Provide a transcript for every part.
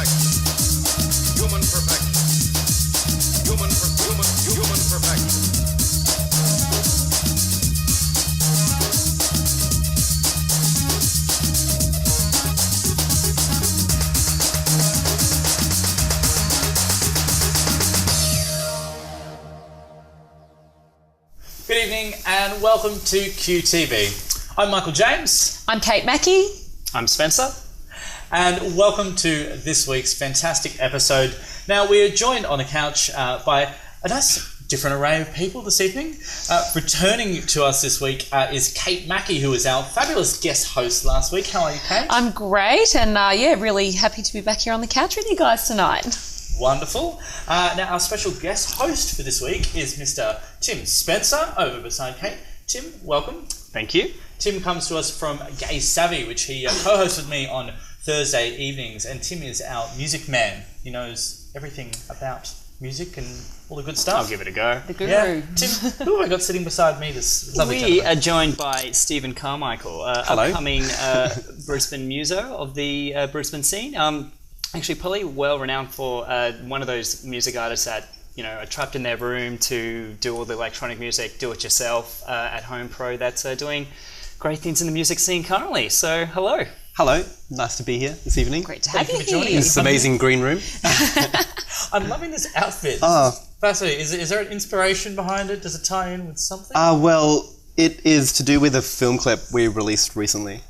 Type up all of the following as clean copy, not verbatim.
perfection. Human perfection. Human perfection. Good evening and welcome to QTV. I'm Michael James. I'm Kate Mackie. I'm Spencer. And welcome to this week's fantastic episode. Now, we are joined on the couch by a nice different array of people this evening. Returning to us this week is Kate Mackie, who was our fabulous guest host last week. How are you, Kate? I'm great and really happy to be back here on the couch with you guys tonight. Wonderful. Now, our special guest host for this week is Mr. Tim Spencer, over beside Kate. Tim, welcome. Thank you. Tim comes to us from Gay Savvy, which he co-hosts with me on Thursday evenings, and Tim is our music man. He knows everything about music and all the good stuff. I'll give it a go. The guru. Yeah. Tim, who have I got sitting beside me this lovely We gentleman? are joined by Stephen Carmichael, Hello. upcoming Brisbane muso of the Brisbane scene. Actually, probably well renowned for one of those music artists that are trapped in their room to do all the electronic music, do it yourself, at home pro. That's doing great things in the music scene currently. So, hello. Hello, nice to be here this evening. Great to have you for joining here. us. This amazing green room. I'm loving this outfit. Oh. Fascinating. Is there an inspiration behind it? Does it tie in with something? Well, it is to do with a film clip we released recently.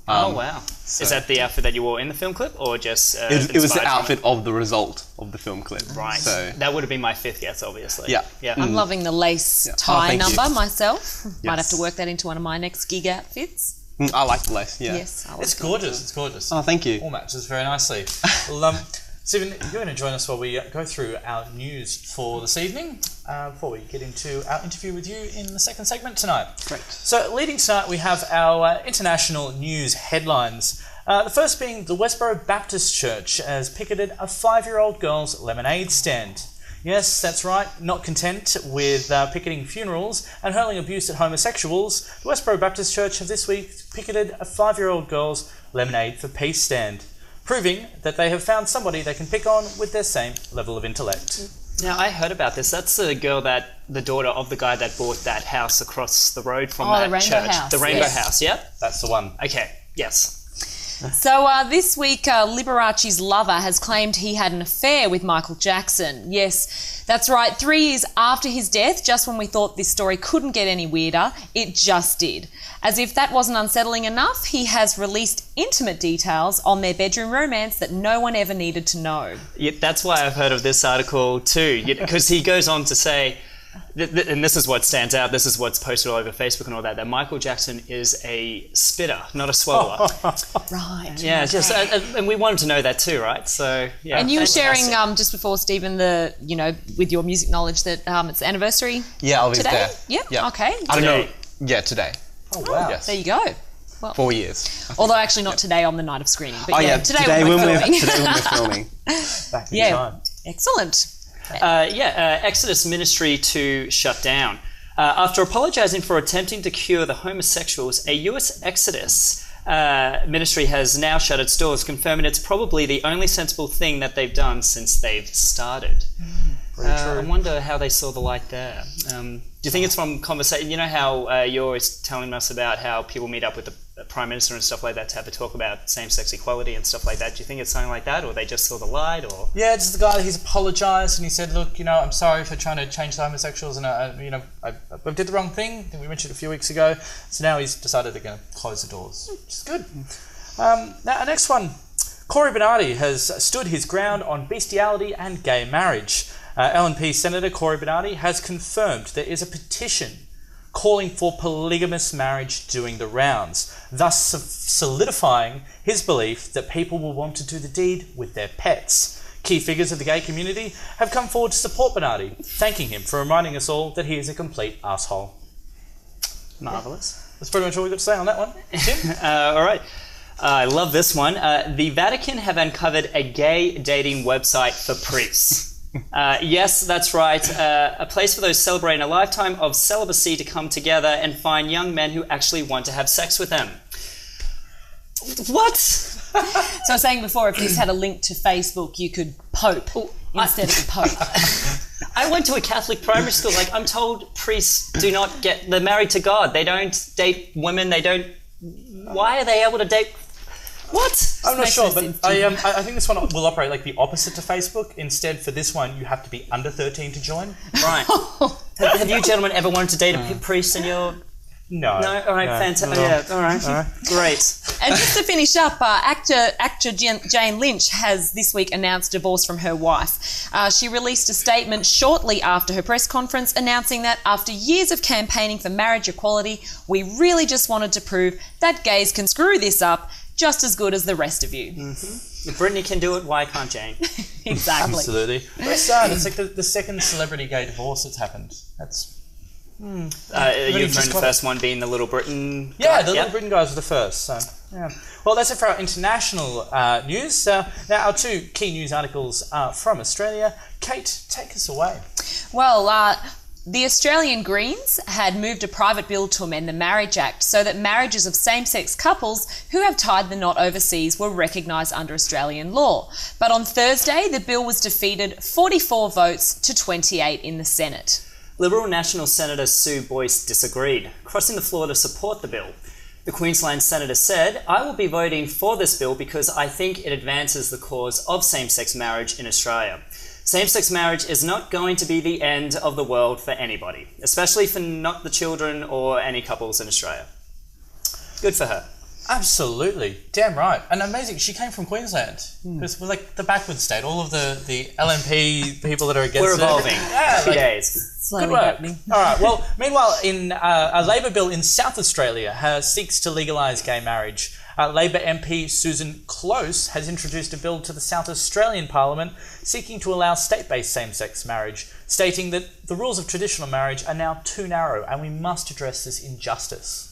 Oh, wow. Is that the outfit that you wore in the film clip, or just It was the inspired from outfit of the result of the film clip. Right. So, That would have been my fifth guess, obviously. Yeah. I'm loving the lace Yeah. tie thank you. number myself. Might have Yes. to work that into one of my next gig outfits. I like the lace, yeah. Yes, I like It's it. gorgeous. It's gorgeous. Oh, thank you. All matches very nicely. Well, Stephen, you're going to join us while we go through our news for this evening, before we get into our interview with you in the second segment tonight. Great. So, leading tonight, we have our international news headlines. The first being the Westboro Baptist Church has picketed a 5-year-old girl's lemonade stand. Yes, that's right. Not content with picketing funerals and hurling abuse at homosexuals, the Westboro Baptist Church have this week picketed a 5-year-old girl's Lemonade for Peace stand, proving that they have found somebody they can pick on with their same level of intellect. Now, I heard about this. That's the daughter of the guy that bought that house across the road from Oh, that the Rainbow church. House, The Rainbow yes. House, yep. That's the one. Okay, yes. So this week, Liberace's lover has claimed he had an affair with Michael Jackson. Yes, that's right. 3 years after his death, just when we thought this story couldn't get any weirder, it just did. As if that wasn't unsettling enough, he has released intimate details on their bedroom romance that no one ever needed to know. Yeah, that's why I've heard of this article too, because he goes on to say, and this is what stands out, this is what's posted all over Facebook and all that Michael Jackson is a spitter, not a swallower. Right. Yeah, just and we wanted to know that too, right? So, yeah. And you were fantastic. sharing just before, Stephen, with your music knowledge that it's the anniversary Yeah, I was today? there. Yep. Yeah. Okay. I don't know. Today. Yeah, today. Oh, wow. Yes. There you go. 4 years. Although actually not today on the night of screening, but Today when when we're we're filming. filming. Back in Yeah. time. Excellent. Exodus Ministry to shut down. After apologising for attempting to cure the homosexuals, a US Exodus ministry has now shut its doors, confirming it's probably the only sensible thing that they've done since they've started. Very true. I wonder how they saw the light there. Do you think it's from conversation? You know how you're always telling us about how people meet up with the Prime Minister and stuff like that to have a talk about same-sex equality and stuff like that. Do you think it's something like that, or they just saw the light, or...? Yeah, just the guy, he's apologised and he said, look, I'm sorry for trying to change the homosexuals and, I did the wrong thing. I think we mentioned it a few weeks ago. So now he's decided they're going to close the doors, which is good. Now, our next one. Corey Bernardi has stood his ground on bestiality and gay marriage. LNP Senator Corey Bernardi has confirmed there is a petition calling for polygamous marriage doing the rounds, thus solidifying his belief that people will want to do the deed with their pets. Key figures of the gay community have come forward to support Bernardi, thanking him for reminding us all that he is a complete asshole. Marvellous. That's pretty much all we've got to say on that one. Tim? All right. I love this one. The Vatican have uncovered a gay dating website for priests. Yes, that's right. A place for those celebrating a lifetime of celibacy to come together and find young men who actually want to have sex with them. What? So I was saying before, if this had a link to Facebook, you could Pope instead of the Pope. I went to a Catholic primary school. Like, I'm told priests they're married to God. They don't date women. Why are they able to date? What? I'm not sure, but I think this one will operate like the opposite to Facebook. Instead, for this one, you have to be under 13 to join. Right. Have you gentlemen ever wanted to date a priest in your... No. All right, fantastic. No. Yeah, all right. Great. And just to finish up, actor Jane Lynch has this week announced divorce from her wife. She released a statement shortly after her press conference announcing that after years of campaigning for marriage equality, we really just wanted to prove that gays can screw this up just as good as the rest of you. Mm-hmm. If Britney can do it, why can't Jane? Exactly. Absolutely. Very sad. It's like the second celebrity gay divorce that's happened. That's... You've known the first one being the Little Britain guy? Yeah, the Little Britain guys were the first. So, yeah. Well, that's it for our international news. Now, our two key news articles are from Australia. Kate, take us away. Well, the Australian Greens had moved a private bill to amend the Marriage Act so that marriages of same-sex couples who have tied the knot overseas were recognised under Australian law. But on Thursday, the bill was defeated 44 votes to 28 in the Senate. Liberal National Senator Sue Boyce disagreed, crossing the floor to support the bill. The Queensland Senator said, "I will be voting for this bill because I think it advances the cause of same-sex marriage in Australia. Same-sex marriage is not going to be the end of the world for anybody, especially for not the children or any couples in Australia." Good for her. Absolutely. Damn right. And amazing. She came from Queensland. Because we're like the backward state. All of the LNP people that are against We're evolving. Yeah, 2 days. Slowly good work. happening. All right. Well, meanwhile, in a Labor bill in South Australia seeks to legalise gay marriage. Labor MP Susan Close has introduced a bill to the South Australian Parliament seeking to allow state-based same-sex marriage, stating that the rules of traditional marriage are now too narrow and we must address this injustice.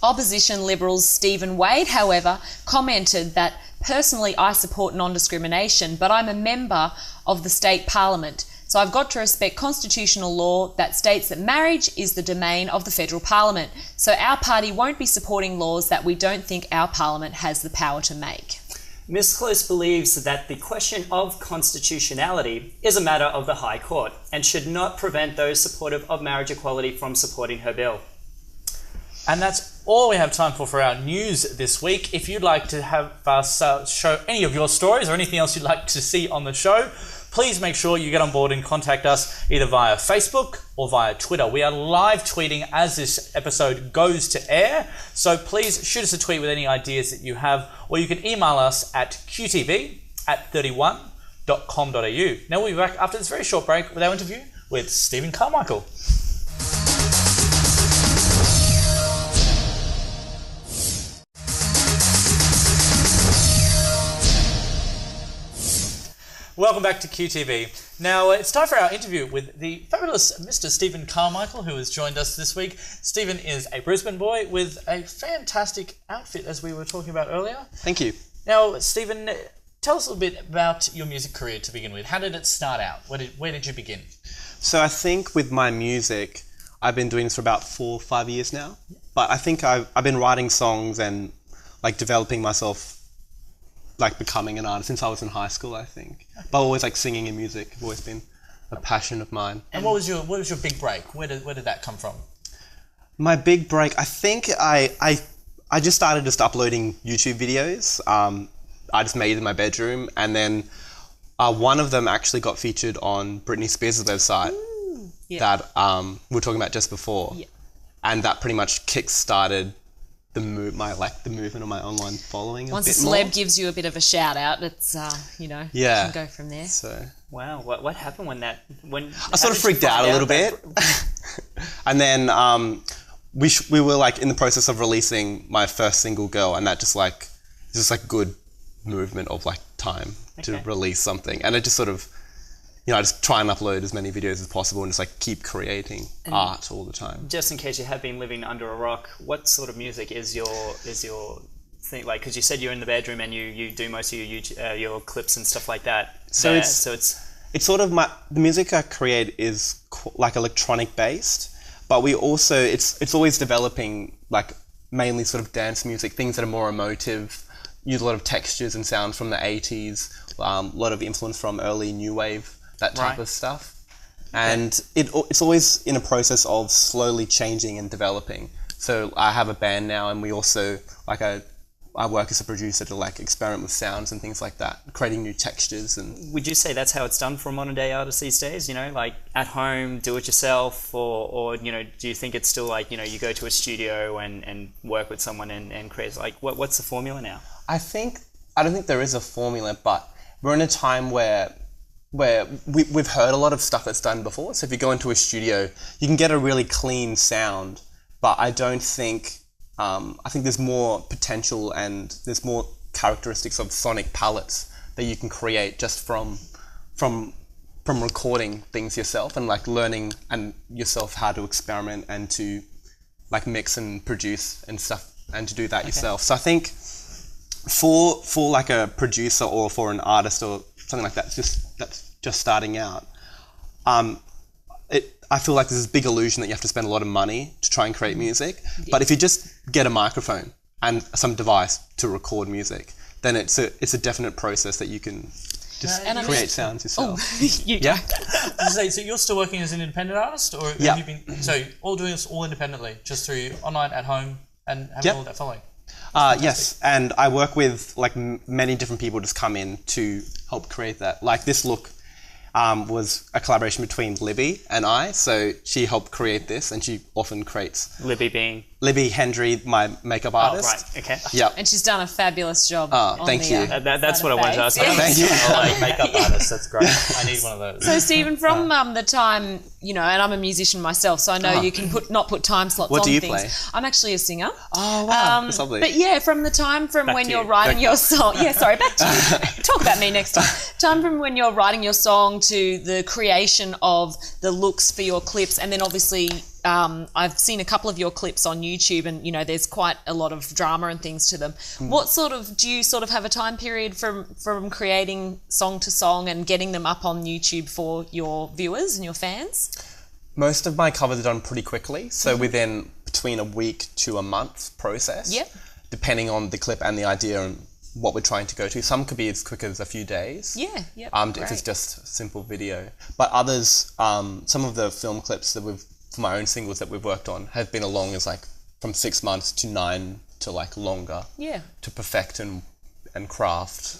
Opposition Liberals Stephen Wade, however, commented that, "Personally, I support non-discrimination, but I'm a member of the state parliament, so I've got to respect constitutional law that states that marriage is the domain of the federal parliament, so our party won't be supporting laws that we don't think our parliament has the power to make." Ms Close believes that the question of constitutionality is a matter of the High Court and should not prevent those supportive of marriage equality from supporting her bill. And that's all we have time for our news this week. If you'd like to have us show any of your stories or anything else you'd like to see on the show, please make sure you get on board and contact us either via Facebook or via Twitter. We are live tweeting as this episode goes to air, so please shoot us a tweet with any ideas that you have, or you can email us at qtv@31.com.au. Now we'll be back after this very short break with our interview with Stephen Carmichael. Welcome back to QTV. Now, it's time for our interview with the fabulous Mr. Stephen Carmichael, who has joined us this week. Stephen is a Brisbane boy with a fantastic outfit, as we were talking about earlier. Thank you. Now, Stephen, tell us a little bit about your music career to begin with. How did it start out? Where did you begin? So I think with my music, I've been doing this for about 4 or 5 years now. But I think I've been writing songs and like developing myself, like becoming an artist since I was in high school, I think. But always like singing and music have always been a passion of mine. And what was your big break? Where did that come from? My big break, I think I just started just uploading YouTube videos. I just made it in my bedroom, and then one of them actually got featured on Britney Spears' website. That we were talking about just before. Yeah. And that pretty much kick-started the movement of my online following. Once a celeb gives you a bit of a shout out, it's you can go from there. So wow, what happened when I sort of freaked out a little bit, and then we were like in the process of releasing my first single, Girl, and that just like good movement of like time to release something, and it just sort of, I just try and upload as many videos as possible and just like keep creating art all the time. Just in case you have been living under a rock, what sort of music is your thing? Like, because you said you're in the bedroom and you do most of your clips and stuff like that. So it's sort of the music I create is like electronic based, but we also it's always developing like mainly sort of dance music, things that are more emotive, use a lot of textures and sounds from the 80s, a lot of influence from early new wave, that type of stuff. And it's always in a process of slowly changing and developing. So I have a band now, and we also, like, I work as a producer to like experiment with sounds and things like that, creating new textures. And would you say that's how it's done for modern day artists these days? You know, like at home, do it yourself, or you know, do you think it's still like, you know, you go to a studio and work with someone and create, like, what's the formula now? I don't think there is a formula, but we're in a time where we've heard a lot of stuff that's done before. So if you go into a studio, you can get a really clean sound, but I don't think. I think there's more potential and there's more characteristics of sonic palettes that you can create just from recording things yourself and like learning and yourself how to experiment and to like mix and produce and stuff and to do that yourself. So I think for like a producer or for an artist or something like that, that's just starting out, I feel like there's this big illusion that you have to spend a lot of money to try and create music. But if you just get a microphone and some device to record music, then it's a definite process that you can just create sounds yourself. So you're still working as an independent artist, or have you been? So all doing this all independently, just through online at home and having all that following. Yes, and I work with like many different people just come in to help create that. Like this look. Was a collaboration between Libby and I, so she helped create this, and she often creates. Libby being? Libby Hendry, my makeup artist. Oh, right, okay. Yeah. And she's done a fabulous job. Thank you. That's what I wanted to ask. Thank you. I like makeup artists, that's great. I need one of those. So Stephen, from the time, you know, and I'm a musician myself, so I know you can not put time slots on things. What do you play? I'm actually a singer. Oh, wow. That's lovely. But yeah, from the time when you're writing your song. Yeah, sorry, back to you. Talk about me next time. Time from when you're writing your song to the creation of the looks for your clips, and then obviously I've seen a couple of your clips on YouTube, and you know there's quite a lot of drama and things to them. What do you have a time period from creating song to song and getting them up on YouTube for your viewers and your fans? Most of my covers are done pretty quickly, so within between a week to a month process. Yep. Depending on the clip and the idea and what we're trying to go to. Some could be as quick as a few days. Yeah, yep. If it's just simple video. But others, some of the film clips that for my own singles that we've worked on have been as long as like from 6 months to 9 to like longer. Yeah. To perfect and craft.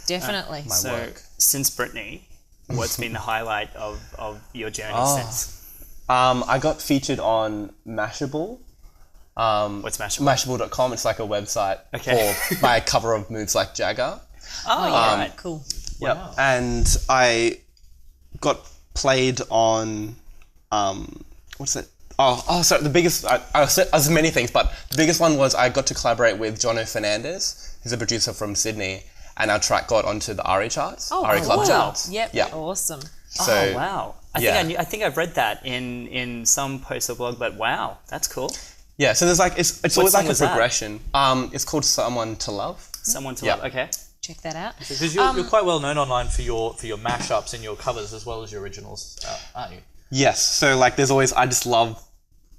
Definitely. My work. Since Britney, what's been the highlight of your journey since? I got featured on Mashable. What's Mashable? Mashable.com. It's like a website for my cover of Moves Like Jagger. Oh, yeah, right, cool. Yeah, wow. And I got played on, what's it? Oh, sorry, the biggest, I said many things, but the biggest one was I got to collaborate with Jono Fernandez, who's a producer from Sydney, and our track got onto the ARIA charts, ARIA Club charts. Yep, yeah. Awesome. So, wow. I think I've read that in some post or blog, but wow, that's cool. Yeah, so there's like, it's always like a progression. It's called Someone to Love. Someone to Love, okay. Check that out. Because you're quite well known online for your mashups and your covers as well as your originals, aren't you? Yes, so like there's always, I just love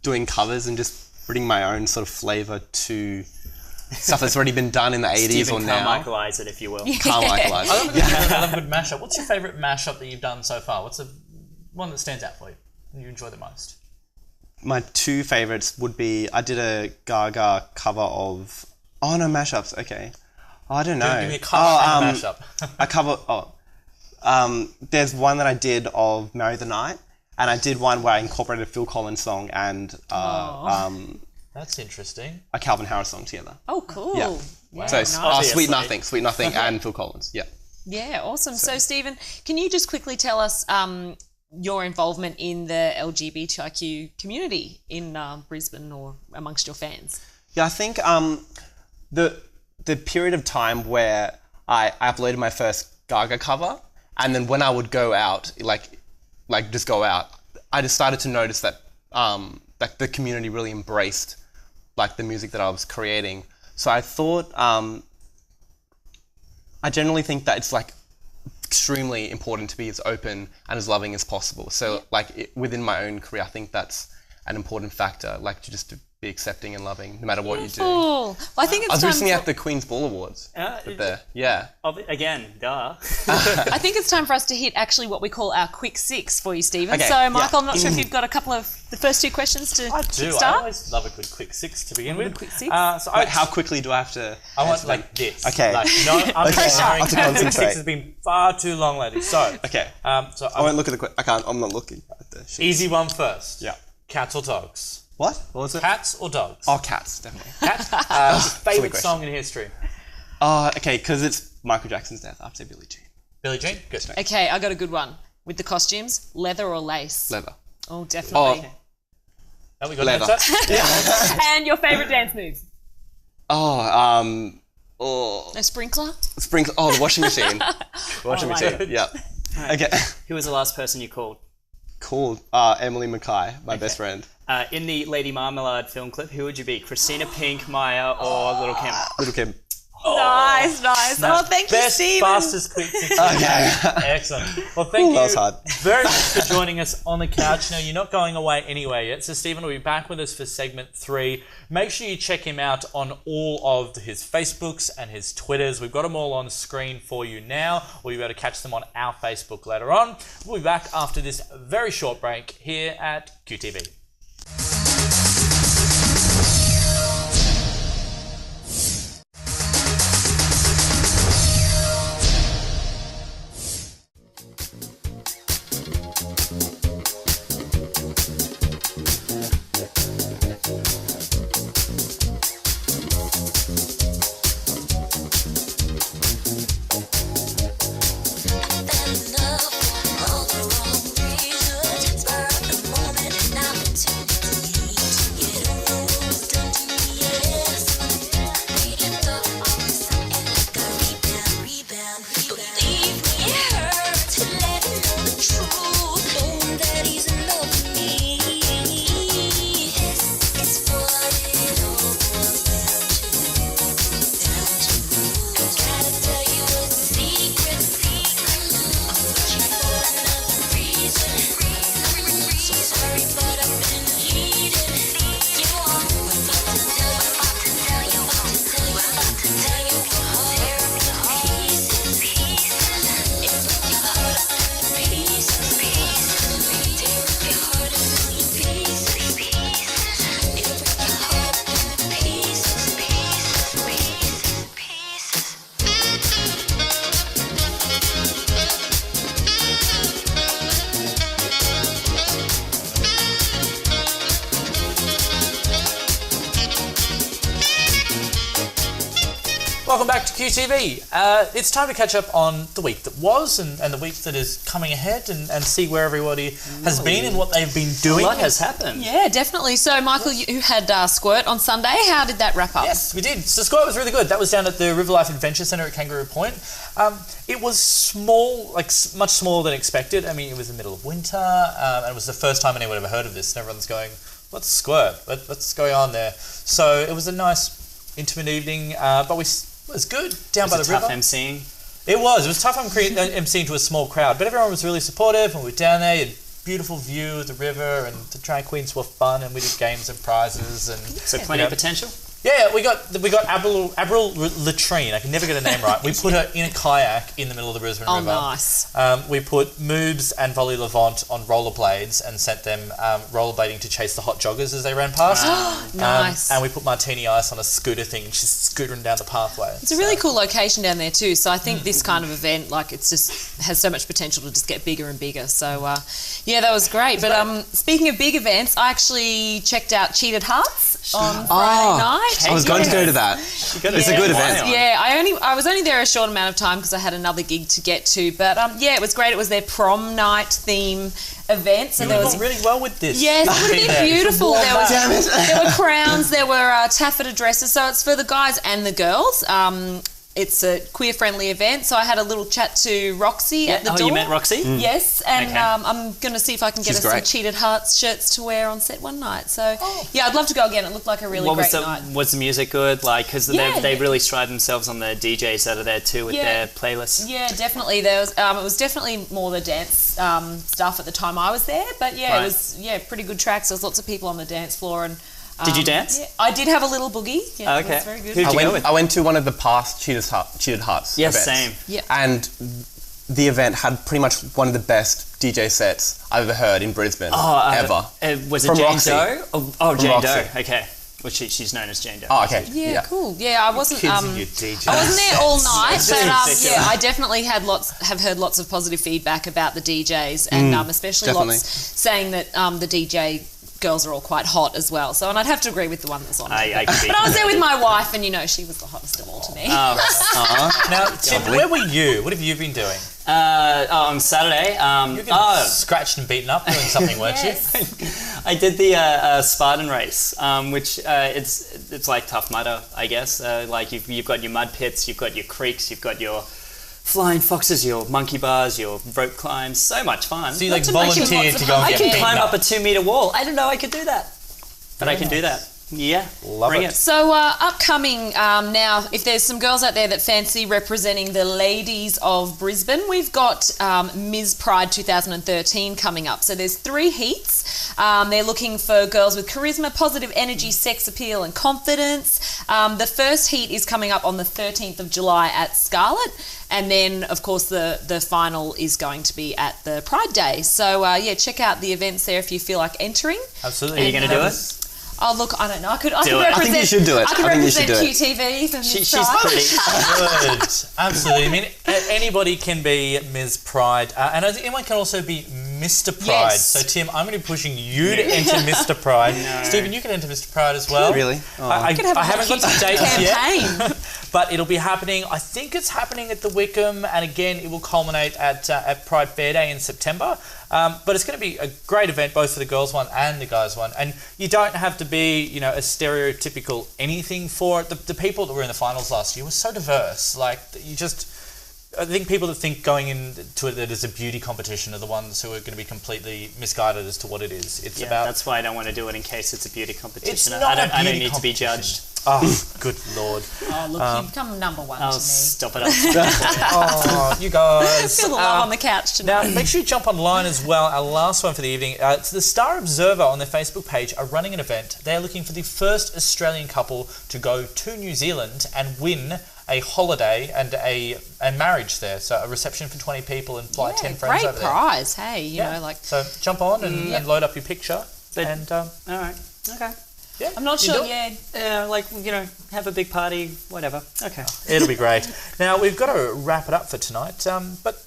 doing covers and just bringing my own sort of flavour to stuff that's already been done in the 80s or now. Carmichaelise it, if you will. Carmichaelise it. I love a good mashup. What's your favourite mashup that you've done so far? What's the one that stands out for you and you enjoy the most? My two favourites would be, I did a Gaga cover of, mashups, okay. I don't know. Give me a cover and a mashup. A cover, there's one that I did of Marry the Night, and I did one where I incorporated a Phil Collins song and that's interesting. A Calvin Harris song together. Oh, cool. Yeah. Wow. So nice. Sweet Nothing and Phil Collins, yeah. Yeah, awesome. So Stephen, can you just quickly tell us your involvement in the LGBTIQ community in Brisbane or amongst your fans? Yeah, I think the period of time where I uploaded my first Gaga cover, and then when I would go out, like just go out, I just started to notice that like the community really embraced like the music that I was creating. So I thought, I generally think that it's like extremely important to be as open and as loving as possible. So like within my own career, I think that's an important factor, like to just be accepting and loving, no matter what you do. Well, I think it's I was time recently for, at the Queen's Ball Awards. Yeah. Again, duh. I think it's time for us to hit actually what we call our quick six for you, Stephen. Okay, So, Michael, yeah. I'm not sure if you've got a couple of the first two questions to I do. I start. always love a good quick six to begin with. quick six? So Wait, how quickly do I have to? I want answer like this. Okay. Like, no, I'm Okay, just I have to concentrate. Six has been far too long lately. So, Okay. so I won't look at the. I can't. I'm not looking at the sheet. easy one first. Yeah. Cats or dogs? What? What was it? Cats or dogs? Oh, cats, definitely. Cats. Silly Favorite question. song in history? Okay, because it's Michael Jackson's death. I have to say Billie Jean. Billie Jean. Good. Okay, I got a good one. With the costumes, leather or lace? Leather. Oh, definitely. Have we got Leather. an answer? And your favourite dance moves? Oh, A sprinkler? sprinkler. Oh, the washing machine. Washing like machine. Yeah. Okay. Who was the last person you called? Cool. Emily Mackay, my best friend. In the Lady Marmalade film clip, who would you be? Christina Pink, Maya, or Little Kim? Little Kim. Nice. Oh, thank you, Best, Stephen. fastest, quick six. Okay. Excellent. Well, thank That was you hard. very much for joining us on the couch. Now, you're not going away anywhere yet, so Stephen will be back with us for segment 3. Make sure you check him out on all of his Facebooks and his Twitters. We've got them all on screen for you now, or you'll be able to catch them on our Facebook later on. We'll be back after this very short break here at QTV. Welcome back to QTV. It's time to catch up on the week that was and the week that is coming ahead and see where everybody has been and what they've been doing. A lot has happened. Yeah, definitely. So, Michael, you had Squirt on Sunday. How did that wrap up? Yes, we did. So Squirt was really good. That was down at the River Life Adventure Centre at Kangaroo Point. It was small, like much smaller than expected. I mean, it was the middle of winter, and it was the first time anyone ever heard of this. And everyone's going, "What's Squirt? What's going on there?" So it was a nice, intimate evening, but it was good down by the river. Tough MCing. It was tough emceeing to a small crowd, but everyone was really supportive, and we were down there. You had beautiful view of the river, and the drag queens were fun, and we did games and prizes, and So plenty of potential. yeah, we got Avril Latrine. I can never get her name right. We put her in a kayak in the middle of the Brisbane River. Oh, nice. We put Moobs and Volley Levant on rollerblades and sent them rollerblading to chase the hot joggers as they ran past. Nice. And we put Martini Ice on a scooter thing, and she's scootering down the pathway. It's a really cool location down there too. So I think this kind of event, like, it's just has so much potential to just get bigger and bigger. So yeah, that was great. But speaking of big events, I actually checked out Cheated Hearts on Friday night. I was going to go to that. It's a good event. Yeah, I was only there a short amount of time because I had another gig to get to. But yeah, it was great. It was their prom night theme event. So there was done really well with this. Yes, it would have been beautiful. Damn it. There were crowns, there were taffeta dresses, so it's for the guys and the girls. It's a queer-friendly event, so I had a little chat to Roxy at the door. Oh, you met Roxy? Yes, and Okay. I'm going to see if I can get She's us some great. Cheated Hearts shirts to wear on set one night. So, yeah, I'd love to go again. It looked like a really great night. Was the music good? Like, because Yeah. they really stride themselves on the DJs that are there too with Yeah. their playlists. Yeah, definitely. There was it was definitely more the dance stuff at the time I was there, but yeah, Right. it was pretty good tracks. There was lots of people on the dance floor, and Did you dance? Yeah, I did have a little boogie. Yeah, Okay. that's very good. Who'd you go with? I went to one of the past Cheated Hearts Yes, events. same. Yeah. And the event had pretty much one of the best DJ sets I've ever heard in Brisbane ever. Was it From Jane Roxy. Doe? Oh, Jane Roxy. Doe. Okay. Well, she's known as Jane Doe. Oh, okay. Yeah, cool. Yeah, I wasn't. Kids and your DJs. I wasn't there all night, but ridiculous. yeah, I definitely have heard lots of positive feedback about the DJs, and especially definitely. lots saying that the DJ girls are all quite hot as well. So, and I'd have to agree with the one that's on. I could be- But I was there with my wife, and she was the hottest of all to me. Now, Tim, where were you? What have you been doing? On Saturday. You're getting scratched and beaten up doing something, weren't you? I did the Spartan race, which it's like Tough Mudder, I guess. Like you've got your mud pits, you've got your creeks, you've got your flying foxes, your monkey bars, your rope climbs. So much fun. So you volunteered to go and I get can beaten climb up. up a 2-meter wall. I didn't know I could do that, but I can do that. Yeah, bring it. So upcoming now, if there's some girls out there that fancy representing the ladies of Brisbane, we've got Ms. Pride 2013 coming up. So there's 3 heats. They're looking for girls with charisma, positive energy, sex appeal and confidence. The first heat is coming up on the 13th of July at Scarlet. And then, of course, the final is going to be at the Pride Day. So, check out the events there if you feel like entering. Absolutely. Are you going to do it? Oh, look, I don't know. I could it. represent... I think you should do it. I could I think you should represent do it. QTV for Ms. She's Pride. pretty. Good. Absolutely. I mean, anybody can be Ms. Pride. And anyone can also be Mr. Pride. Yes. So, Tim, I'm going to be pushing you to enter Mr. Pride. Stephen, you can enter Mr. Pride as well. Really? Oh. I Could have a haven't got the dates yet. campaign. But it'll be happening. I think it's happening at the Wickham, and again, it will culminate at Pride Fair Day in September. But it's going to be a great event, both for the girls one and the guys one. And you don't have to be, a stereotypical anything for it. The people that were in the finals last year were so diverse. Like I think people that think going into it as a beauty competition are the ones who are going to be completely misguided as to what it is. It's about. That's why I don't want to do it in case it's a beauty competition. It's not I a don't beauty need to be competition. judged. Oh, good lord! Oh, look, you've come number 1 Oh, to me. stop it up. Oh, you guys! Feel the love on the couch tonight. Now, make sure you jump online as well. Our last one for the evening. It's the Star Observer on their Facebook page are running an event. They're looking for the first Australian couple to go to New Zealand and win a holiday and a marriage there. So a reception for 20 people and fly 10 friends great over there. prize. Hey, you know, like So jump on and load up your picture. And All right. Okay. yeah, I'm not you sure. do it. Yeah, Have a big party, whatever. Okay. It'll be great. Now, we've got to wrap it up for tonight. But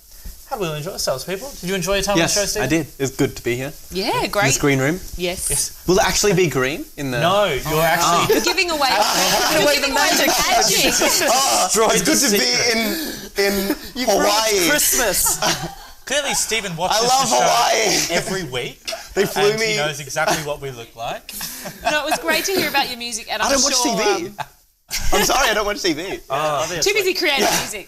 how do we enjoy ourselves, people? Did you enjoy your time on the show, Yes, Steve? I did. It's good to be here. yeah, In great. this green room. Yes. Will it actually be green in the? No, you're actually You're giving away. You're giving away the magic. destroyed It's good the to secret. be in Hawaii. Christmas. Clearly, Stephen watches I love the show Hawaii. every week. They flew and me. he knows exactly what we look like. No, it was great to hear about your music, and I I'm don't watch sure, TV. I'm sorry, I don't watch TV. too busy creating music.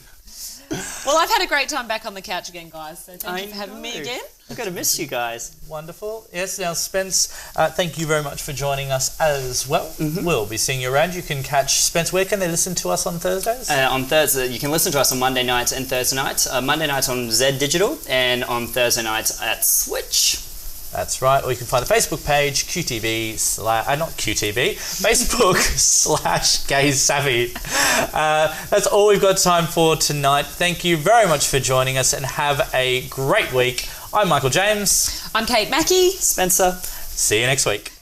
Well, I've had a great time back on the couch again, guys. So thank you for having me again. I'm going to miss you guys. Wonderful. Yes, now, Spence, thank you very much for joining us as well. We'll be seeing you around. You can catch Spence. Where can they listen to us on Thursdays? On Thursday, you can listen to us on Monday nights and Thursday nights. Monday nights on Z Digital and on Thursday nights at Switch. That's right. Or you can find the Facebook page, QTV not QTV, Facebook /Gays Savvy. That's all we've got time for tonight. Thank you very much for joining us and have a great week. I'm Michael James. I'm Kate Mackie. Spencer. See you next week.